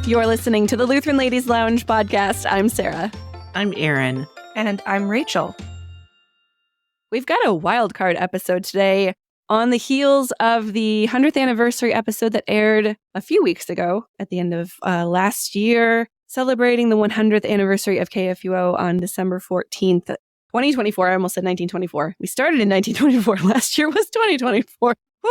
You're listening to the Lutheran Ladies Lounge podcast. I'm Sarah. I'm Erin. And I'm Rachel. We've got a wild card episode today on the heels of the 100th anniversary episode that aired a few weeks ago at the end of last year, celebrating the 100th anniversary of KFUO on December 14th, 2024. I almost said 1924. We started in 1924. Last year was 2024. Woo!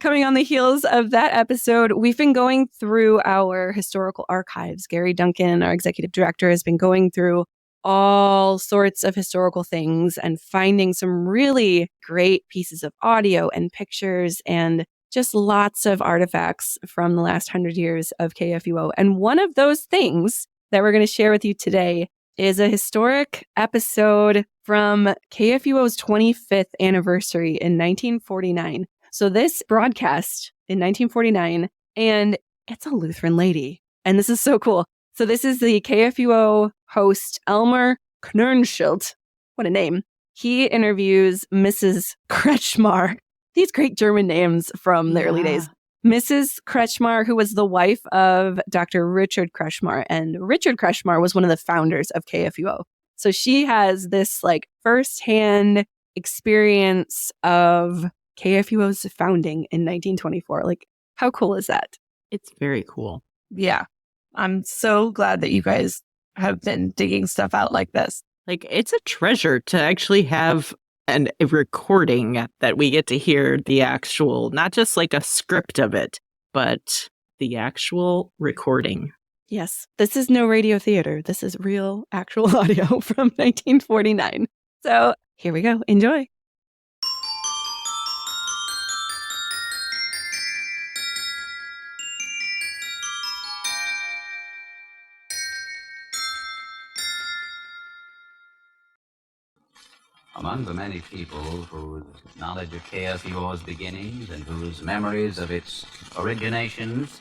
Coming on the heels of that episode, we've been going through our historical archives. Gary Duncan, our executive director, has been going through all sorts of historical things and finding some really great pieces of audio and pictures and just lots of artifacts from the last 100 years of KFUO. And one of those things that we're going to share with you today is a historic episode from KFUO's 25th anniversary in 1949. So this broadcast in 1949, and it's a Lutheran lady. And this is so cool. So this is the KFUO host Elmer Knoernschild. What a name. He interviews Mrs. Kretzschmar. These great German names from the early days. Mrs. Kretzschmar, who was the wife of Dr. Richard Kretzschmar. And Richard Kretzschmar was one of the founders of KFUO. So she has this like firsthand experience of KFUO's founding in 1924. Like, how cool is that? It's very cool. Yeah. I'm so glad that you guys have been digging stuff out like this. Like, it's a treasure to actually have a recording that we get to hear the actual, not just like a script of it, but the actual recording. Yes. This is no radio theater. This is real, actual audio from 1949. So here we go. Enjoy. Among the many people whose knowledge of KFUO's beginnings and whose memories of its originations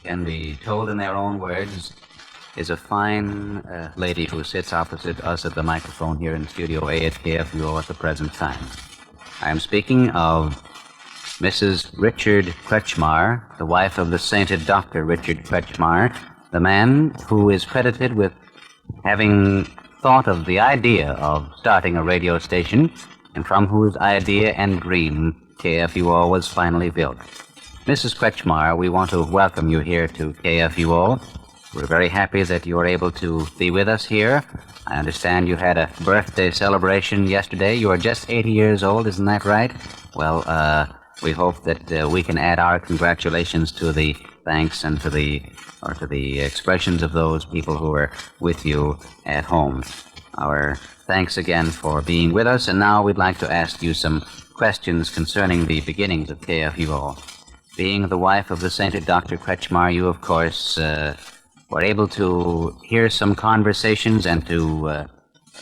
can be told in their own words is a fine lady who sits opposite us at the microphone here in Studio A at KFUO at the present time. I am speaking of Mrs. Richard Kretzschmar, the wife of the sainted Dr. Richard Kretzschmar, the man who is credited with having thought of the idea of starting a radio station, and from whose idea and dream KFUO was finally built. Mrs. Kretzschmar, we want to welcome you here to KFUO. We're very happy that you are able to be with us here. I understand you had a birthday celebration yesterday. You are just 80 years old, isn't that right? Well, we hope that we can add our congratulations to the thanks and to the expressions of those people who are with you at home. Our thanks again for being with us, and now we'd like to ask you some questions concerning the beginnings of KFUO. Being the wife of the sainted Dr. Kretzschmar, you, of course, were able to hear some conversations and to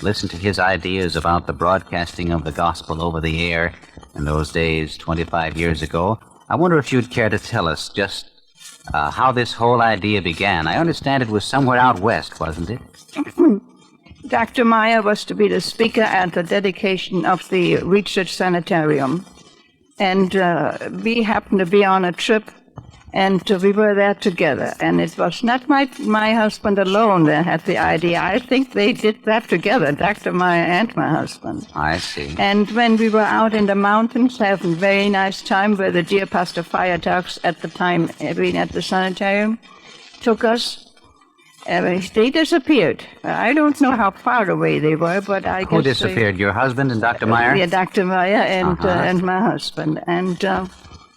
listen to his ideas about the broadcasting of the gospel over the air in those days 25 years ago. I wonder if you'd care to tell us just how this whole idea began. I understand it was somewhere out west, wasn't it? Dr. Maier was to be the speaker at the dedication of the Research Sanitarium. And we happened to be on a trip, and we were there together. And it was not my husband alone that had the idea. I think they did that together, Dr. Maier and my husband. I see. And when we were out in the mountains having a very nice time where the dear Pastor Feiertags at the time being at the sanitarium took us, they disappeared. I don't know how far away they were, but I guess... Who disappeared, your husband and Dr. Maier? Yeah, Dr. Maier and my husband. And,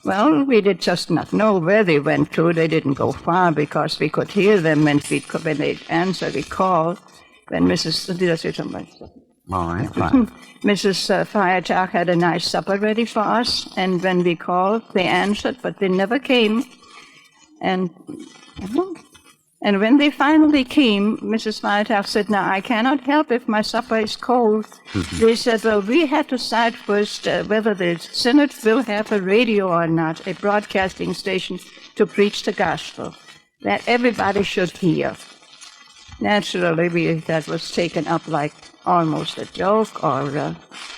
well, we did just not know where they went to. They didn't go far because we could hear them when they'd answer. We called when Mrs. Did I say something? All right, fine. Mrs. Feiertag had a nice supper ready for us, and when we called, they answered, but they never came. And when they finally came, Mrs. Feiertag said, "Now, I cannot help if my supper is cold." They said, "Well, we had to decide first whether the Synod will have a radio or not, a broadcasting station to preach the gospel, that everybody should hear." Naturally, that was taken up like almost a joke, or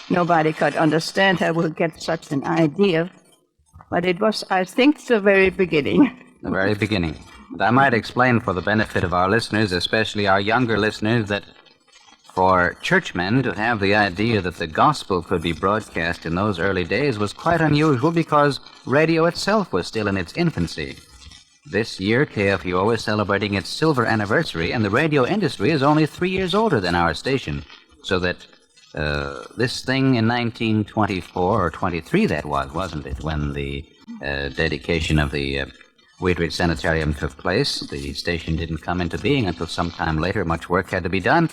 nobody could understand how we would get such an idea. But it was, I think, the very beginning. The very beginning. And I might explain for the benefit of our listeners, especially our younger listeners, that for churchmen to have the idea that the gospel could be broadcast in those early days was quite unusual because radio itself was still in its infancy. This year, KFUO is celebrating its silver anniversary, and the radio industry is only 3 years older than our station. So that this thing in 1924 or 23, that was, wasn't it, when the dedication of the Wheatridge Sanitarium took place. The station didn't come into being until some time later. Much work had to be done.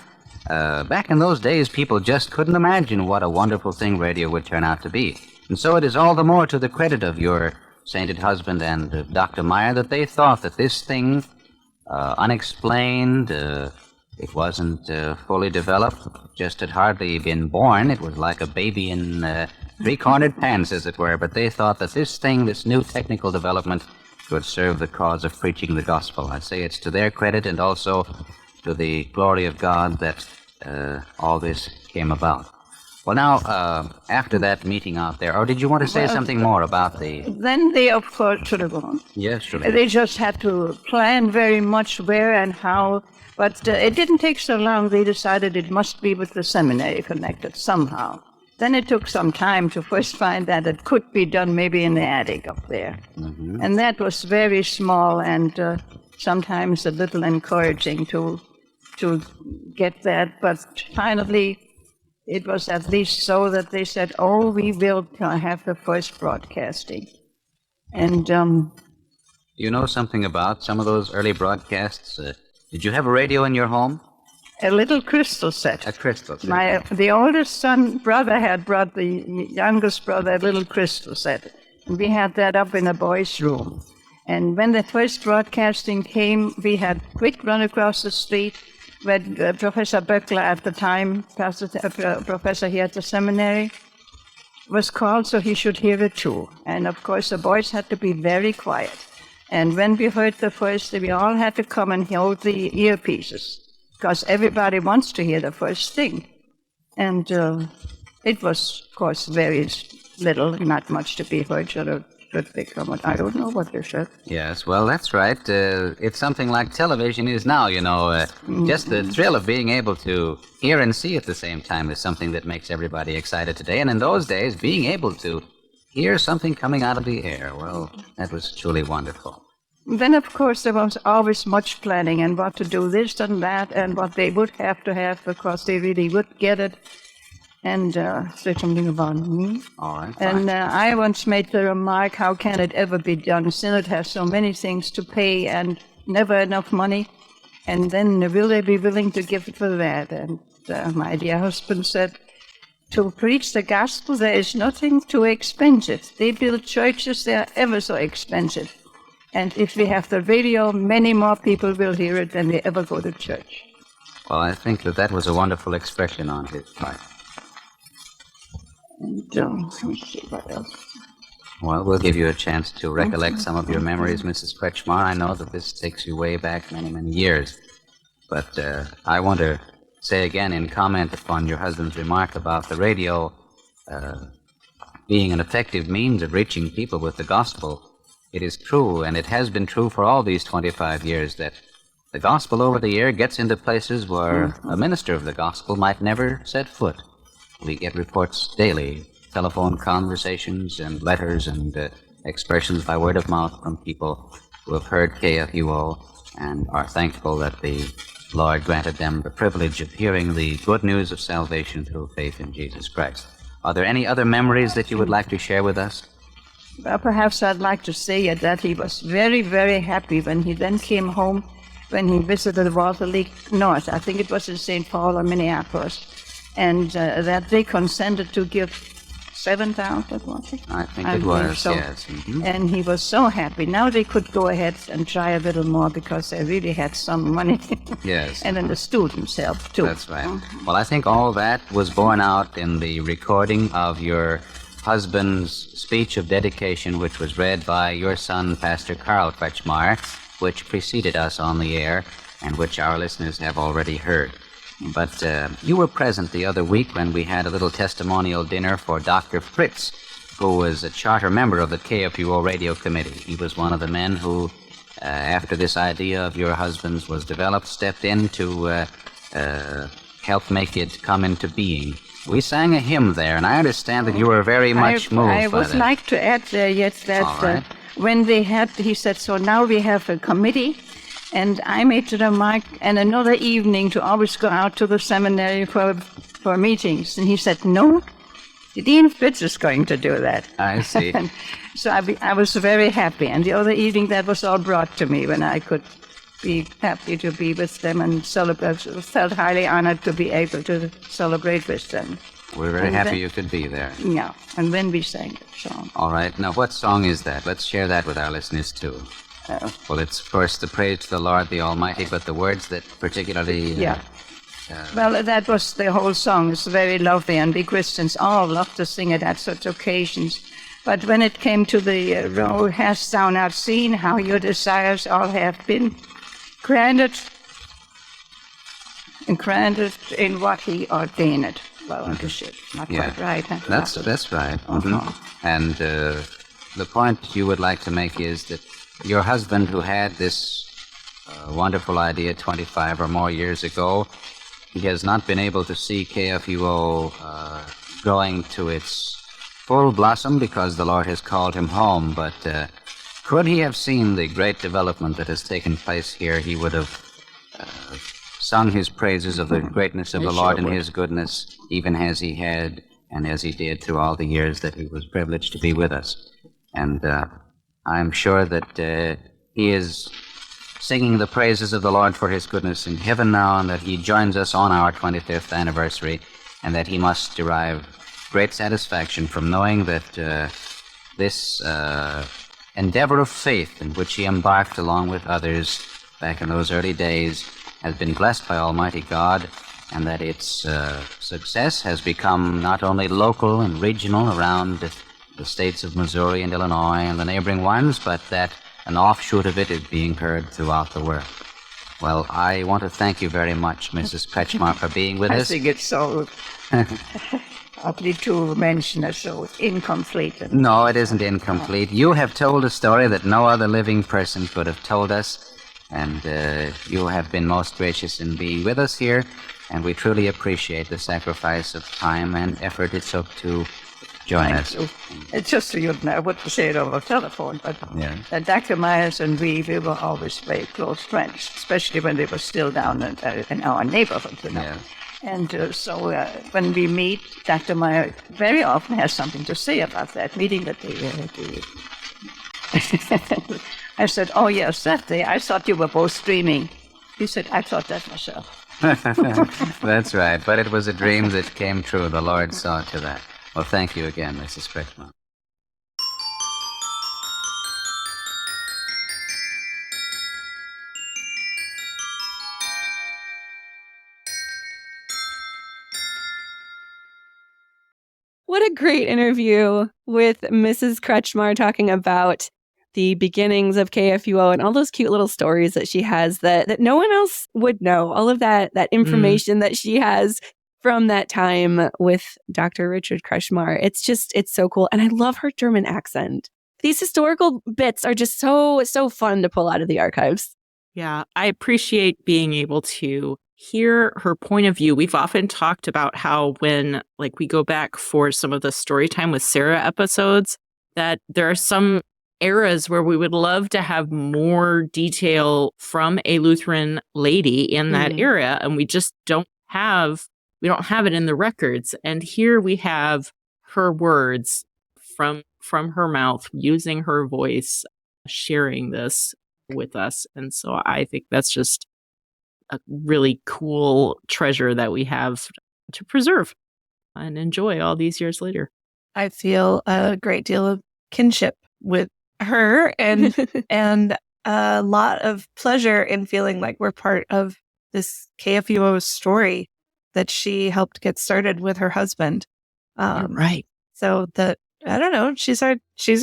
Back in those days, people just couldn't imagine what a wonderful thing radio would turn out to be. And so it is all the more to the credit of your sainted husband and Dr. Maier that they thought that this thing, unexplained, it wasn't fully developed, just had hardly been born. It was like a baby in three-cornered pants, as it were. But they thought that this thing, this new technical development, would serve the cause of preaching the gospel. I say it's to their credit and also to the glory of God that all this came about. Well, now, after that meeting out there, or did you want to say something more about the... Then they, of course, should have gone. Yes, sure. They just had to plan very much where and how, but it didn't take so long. They decided it must be with the seminary connected somehow. Then it took some time to first find that it could be done maybe in the attic up there. Mm-hmm. And that was very small and sometimes a little encouraging to get that, but finally it was at least so that they said, oh, we will have the first broadcasting. And you know something about some of those early broadcasts? Did you have a radio in your home? A little crystal set. A crystal set. The oldest brother had brought the youngest brother a little crystal set. And we had that up in the boys' room. And when the first broadcasting came, we had quick run across the street where Professor Böckler at the time, professor here at the seminary, was called so he should hear it too. And of course the boys had to be very quiet. And when we heard the first, we all had to come and hold the earpieces, because everybody wants to hear the first thing. And it was, of course, very little, not much to be heard. I don't know what they said. Yes, well, that's right. It's something like television is now, you know. Just the thrill of being able to hear and see at the same time is something that makes everybody excited today. And in those days, being able to hear something coming out of the air, well, that was truly wonderful. Then, of course, there was always much planning and what to do this and that and what they would have to have because they really would get it. And say something about me. All right. And I once made the remark, how can it ever be done? Synod has so many things to pay and never enough money. And then will they be willing to give it for that? And my dear husband said, to preach the gospel, there is nothing too expensive. They build churches, they are ever so expensive. And if we have the radio, many more people will hear it than they ever go to church. Well, I think that was a wonderful expression on his part. And let me see what else. Well, we'll give you a chance to recollect some of your memories, Mrs. Kretzschmar. I know that this takes you way back many, many years. But I want to say again in comment upon your husband's remark about the radio being an effective means of reaching people with the gospel. It is true, and it has been true for all these 25 years, that the gospel over the air gets into places where a minister of the gospel might never set foot. We get reports daily, telephone conversations and letters and expressions by word of mouth from people who have heard KFUO and are thankful that the Lord granted them the privilege of hearing the good news of salvation through faith in Jesus Christ. Are there any other memories that you would like to share with us? Well, perhaps I'd like to say that he was very, very happy when he then came home, when he visited Walter Lake North. I think it was in St. Paul or Minneapolis. And that they consented to give $7,000, was it? I think it was, so. Yes. Mm-hmm. And he was so happy. Now they could go ahead and try a little more because they really had some money. Yes. And then the students helped, too. That's right. Well, I think all that was borne out in the recording of your husband's speech of dedication, which was read by your son, Pastor Carl Kretzschmar, which preceded us on the air and which our listeners have already heard. But you were present the other week when we had a little testimonial dinner for Dr. Fritz, who was a charter member of the KFUO Radio Committee. He was one of the men who after this idea of your husband's was developed, stepped in to help make it come into being. We sang a hymn there, and I understand that you were very much moved I by would that. like to add there, yes, that All right. when they had, he said, so now we have a committee, and I made the remark, and another evening to always go out to the seminary for meetings. And he said, no, Dean Fitz is going to do that. I see. And so I was very happy. And the other evening, that was all brought to me when I could be happy to be with them and celebrate. Felt highly honored to be able to celebrate with them. We're very And happy then- you could be there. Yeah, and when we sang the song. All right. Now, what song is that? Let's share that with our listeners, too. Well, it's, of course, the praise to the Lord the Almighty, but the words that particularly... Yeah. Well, that was the whole song. It's very lovely, and we Christians all love to sing it at such occasions. But when it came to the row, hast thou not seen how your desires all have been granted, and granted in what he ordained? Well, I guess it's not Yeah. quite right. Huh? That's right. Mhm. And the point you would like to make is that your husband, who had this wonderful idea 25 or more years ago, he has not been able to see KFUO growing to its full blossom because the Lord has called him home. But could he have seen the great development that has taken place here, he would have sung his praises of the greatness of the Lord and his goodness, even as he had and as he did through all the years that he was privileged to be with us. And I'm sure that he is singing the praises of the Lord for his goodness in heaven now, and that he joins us on our 25th anniversary, and that he must derive great satisfaction from knowing that this endeavor of faith in which he embarked along with others back in those early days has been blessed by Almighty God, and that its success has become not only local and regional around the states of Missouri and Illinois and the neighboring ones, but that an offshoot of it is being heard throughout the world. Well, I want to thank you very much, Mrs. Kretzschmar, for being with I us. think it's so ugly to mention it, so incomplete. No, it isn't incomplete. You have told a story that no other living person could have told us, and you have been most gracious in being with us here, and we truly appreciate the sacrifice of time and effort it took to join us. It's just so you know, I wouldn't say it over the telephone, but Yeah. Dr. Myers and we were always very close friends, especially when they were still down in our neighborhood, you know. Yeah. And so when we meet, Dr. Maier very often has something to say about that meeting that they I said, oh, yes, that day. I thought you were both dreaming. He said, I thought that myself. That's right, but it was a dream that came true. The Lord saw to that. Well, thank you again, Mrs. Kretzschmar. What a great interview with Mrs. Kretzschmar talking about the beginnings of KFUO and all those cute little stories that she has that no one else would know. All of that information that she has from that time with Dr. Richard Kretzschmar. It's so cool. And I love her German accent. These historical bits are just so fun to pull out of the archives. Yeah, I appreciate being able to hear her point of view. We've often talked about how when we go back for some of the Storytime with Sarah episodes, that there are some eras where we would love to have more detail from a Lutheran lady in that era, and we just don't have it in the records. And here we have her words from her mouth, using her voice, sharing this with us. And so I think that's just a really cool treasure that we have to preserve and enjoy all these years later. I feel a great deal of kinship with her and and a lot of pleasure in feeling like we're part of this KFUO story that she helped get started with her husband. Right. So that, I don't know, she's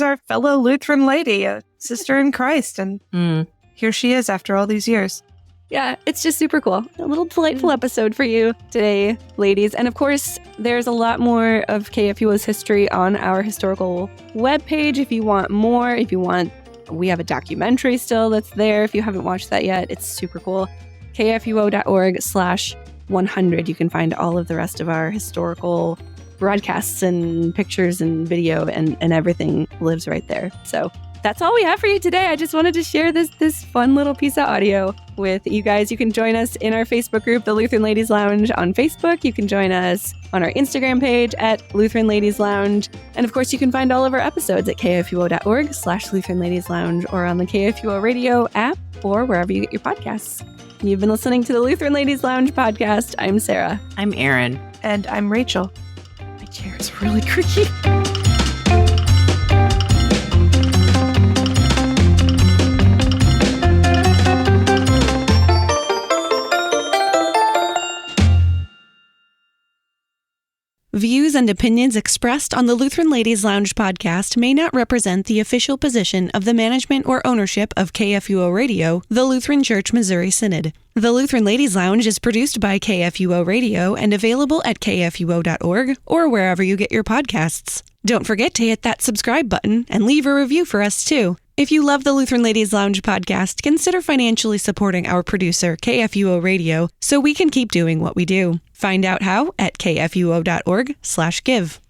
our fellow Lutheran lady, a sister in Christ, and here she is after all these years. Yeah, it's just super cool. A little delightful episode for you today, ladies. And of course, there's a lot more of KFUO's history on our historical webpage. If you want more, if you want We have a documentary still that's there. If you haven't watched that yet, it's super cool. KFUO.org/100. You can find all of the rest of our historical broadcasts and pictures and video and everything lives right there. So that's all we have for you today. I just wanted to share this fun little piece of audio with you guys. You can join us in our Facebook group, the Lutheran Ladies Lounge on Facebook. You can join us on our Instagram page at Lutheran Ladies Lounge. And of course, you can find all of our episodes at KFUO.org/Lutheran Ladies Lounge or on the KFUO Radio app or wherever you get your podcasts. You've been listening to the Lutheran Ladies Lounge podcast. I'm Sarah. I'm Erin. And I'm Rachel. My chair is really creaky. Views and opinions expressed on the Lutheran Ladies Lounge podcast may not represent the official position of the management or ownership of KFUO Radio, the Lutheran Church Missouri Synod. The Lutheran Ladies Lounge is produced by KFUO Radio and available at KFUO.org or wherever you get your podcasts. Don't forget to hit that subscribe button and leave a review for us too. If you love the Lutheran Ladies Lounge podcast, consider financially supporting our producer, KFUO Radio, so we can keep doing what we do. Find out how at KFUO.org/give.